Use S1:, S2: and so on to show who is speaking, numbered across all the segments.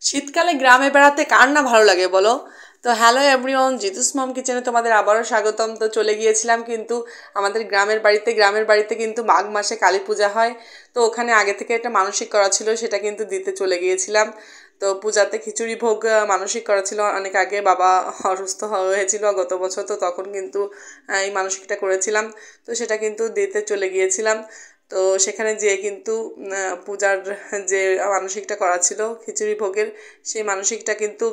S1: শীতকালে গ্রামে বেড়াতে কার না ভালো লাগে বলো। তো হ্যালো এভরিওয়ান, জিতুস মম কিচেনে তোমাদের আবারও স্বাগতম। তো চলে গিয়েছিলাম কিন্তু আমাদের গ্রামের বাড়িতে কিন্তু মাঘ মাসে কালী পূজা হয়। তো ওখানে আগে থেকে একটা মানসিক করা ছিল, সেটা কিন্তু দিতে চলে গিয়েছিলাম। তো পূজাতে খিচুড়ি ভোগ মানসিক করা ছিল অনেক আগে, বাবা অসুস্থ হয়েছিল গত বছর, তো তখন কিন্তু এই মানসিকটা করেছিলাম। তো সেটা কিন্তু দিতে চলে গিয়েছিলাম। তো সেখানে যেয়ে কিন্তু পূজার যে মানসিকটা করা ছিল খিচুড়ি ভোগের, সেই মানসিকটা কিন্তু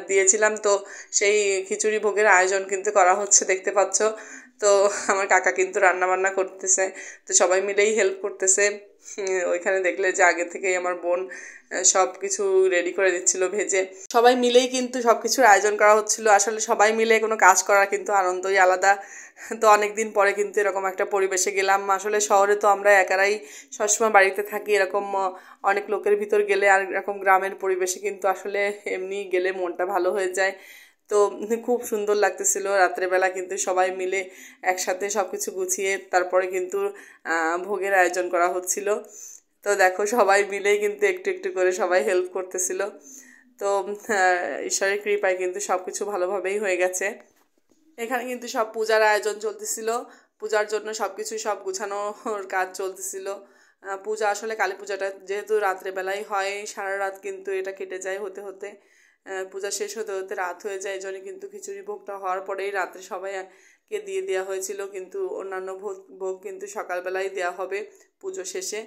S1: দিয়েছিলাম। তো সেই খিচুড়ি ভোগের আয়োজন কিন্তু করা হচ্ছে, দেখতে পাচ্ছ। তো আমার কাকা কিন্তু রান্না বান্না করতেছে, তো সবাই মিলেই হেল্প করতেছে। ওইখানে দেখলে যে আগে থেকেই আমার বোন সব কিছু রেডি করে দিচ্ছিল ভেজে। সবাই মিলেই কিন্তু সব কিছুর আয়োজন করা হচ্ছিল। আসলে সবাই মিলে কোনো কাজ করার কিন্তু আনন্দই আলাদা। তো অনেক দিন পরে কিন্তু এরকম একটা পরিবেশে গেলাম। আসলে শহরে তো আমরা একারাই সবসময় বাড়িতে থাকি, এরকম অনেক লোকের ভিতর গেলে আর এরকম গ্রামের পরিবেশে কিন্তু আসলে এমনি গেলে মনটা ভালো হয়ে যায়। তো খুব সুন্দর লাগতেছিল। রাত্রেবেলা কিন্তু সবাই মিলে একসাথে সব কিছু গুছিয়ে তারপরে কিন্তু ভোগের আয়োজন করা হচ্ছিল। তো দেখো সবাই মিলেই কিন্তু একটু একটু করে সবাই হেল্প করতেছিল। তো ঈশ্বরের কৃপায় কিন্তু সব কিছু ভালোভাবেই হয়ে গেছে। এখানে কিন্তু সব পূজার আয়োজন চলতেছিল, পূজার জন্য সব কিছু সব গুছানোর কাজ চলতেছিল। পূজা আসলে কালী পূজাটা যেহেতু রাত্রেবেলায় হয়, সারা রাত কিন্তু এটা কেটে যায় হতে হতে। পূজা শেষ হতে হতে রাত হয়ে যায়, এই জন্য কিন্তু খিচুড়ি ভোগটা হওয়ার পরেই রাত্রে সবাইকে দিয়ে দেওয়া হয়েছিল, কিন্তু অন্যান্য ভোগ ভোগ কিন্তু সকালবেলায় দেওয়া হবে পুজো শেষে।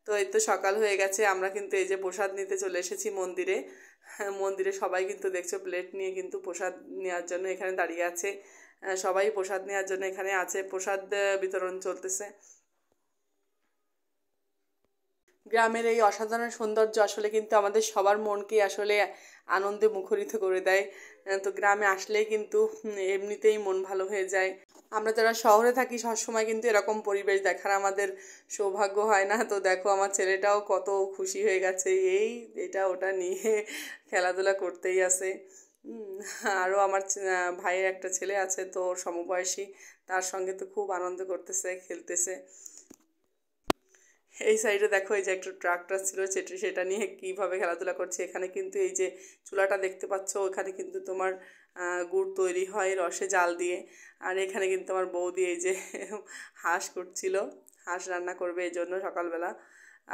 S1: তো এই তো সকাল হয়ে গেছে, আমরা কিন্তু এই যে প্রসাদ নিতে চলে এসেছি মন্দিরে। মন্দিরে সবাই কিন্তু দেখছো প্লেট নিয়ে কিন্তু প্রসাদ নেওয়ার জন্য এখানে দাঁড়িয়ে আছে। সবাই প্রসাদ নেওয়ার জন্য এখানে আছে, প্রসাদ বিতরণ চলতেছে। গ্রামের এই অসাধারণ সৌন্দর্য আসলে কিন্তু আমাদের সবার মনকে আসলে আনন্দে মুখরিত করে দেয়। তো গ্রামে আসলেই কিন্তু এমনিতেই মন ভালো হয়ে যায়। আমরা যারা শহরে থাকি সবসময় কিন্তু এরকম পরিবেশ দেখার আমাদের সৌভাগ্য হয় না। তো দেখো আমার ছেলেটাও কত খুশি হয়ে গেছে, এই এটা ওটা নিয়ে খেলাধুলা করতেই আছে। আরও আমার ভাইয়ের একটা ছেলে আছে, তো ওর সমবয়সী, তার সঙ্গে তো খুব আনন্দ করতেছে, খেলতেছে। এই সাইডে দেখো এই যে একটা ট্রাক্টর ছিল, সেটা নিয়ে কীভাবে খেলাধুলা করছে। এখানে কিন্তু এই যে চুলাটা দেখতে পাচ্ছ, ওখানে কিন্তু তোমার গুড় তৈরি হয় রসে জাল দিয়ে। আর এখানে কিন্তু আমার বৌদি এই যে হাঁস করছিল, হাঁস রান্না করবে এই জন্য সকালবেলা।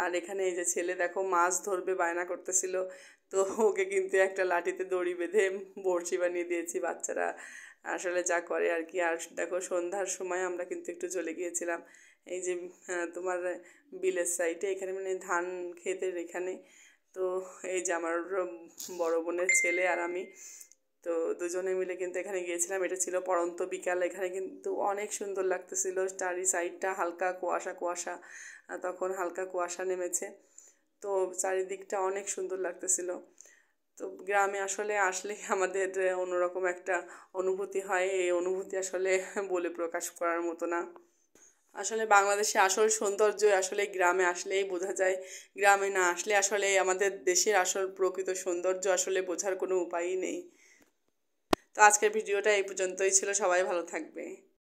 S1: আর এখানে এই যে ছেলে দেখো মাছ ধরবে বায়না করতেছিল, তো ওকে কিন্তু একটা লাঠিতে দড়ি বেঁধে বড়শি বানিয়ে দিয়েছি। বাচ্চারা আসলে যা করে আর কি। আর দেখো সন্ধ্যার সময় আমরা কিন্তু একটু চলে গিয়েছিলাম এই যে তোমার বিলের সাইডে, এখানে মানে ধান ক্ষেতের এখানে। তো এই যে আমার বড় বোনের ছেলে আর আমি, তো দুজনে মিলে কিন্তু এখানে গিয়েছিলাম। এটা ছিল পড়ন্ত বিকাল, এখানে কিন্তু অনেক সুন্দর লাগতেছিল। চারি সাইডটা হালকা কুয়াশা কুয়াশা, তখন হালকা কুয়াশা নেমেছে। তো চারিদিকটা অনেক সুন্দর লাগতেছিল। তো গ্রামে আসলে আসলেই আমাদের অন্যরকম একটা অনুভূতি হয়, এই অনুভূতি আসলে বলে প্রকাশ করার মতো না। আসলে বাংলাদেশে আসল সৌন্দর্য আসলে গ্রামে আসলেই বোঝা যায়। গ্রামে না আসলে আসলে আমাদের দেশের আসল প্রকৃত সৌন্দর্য আসলে বোঝার কোনো উপায়ই নেই। তো আজকের ভিডিওটা এই পর্যন্তই ছিল, সবাই ভালো থাকবে।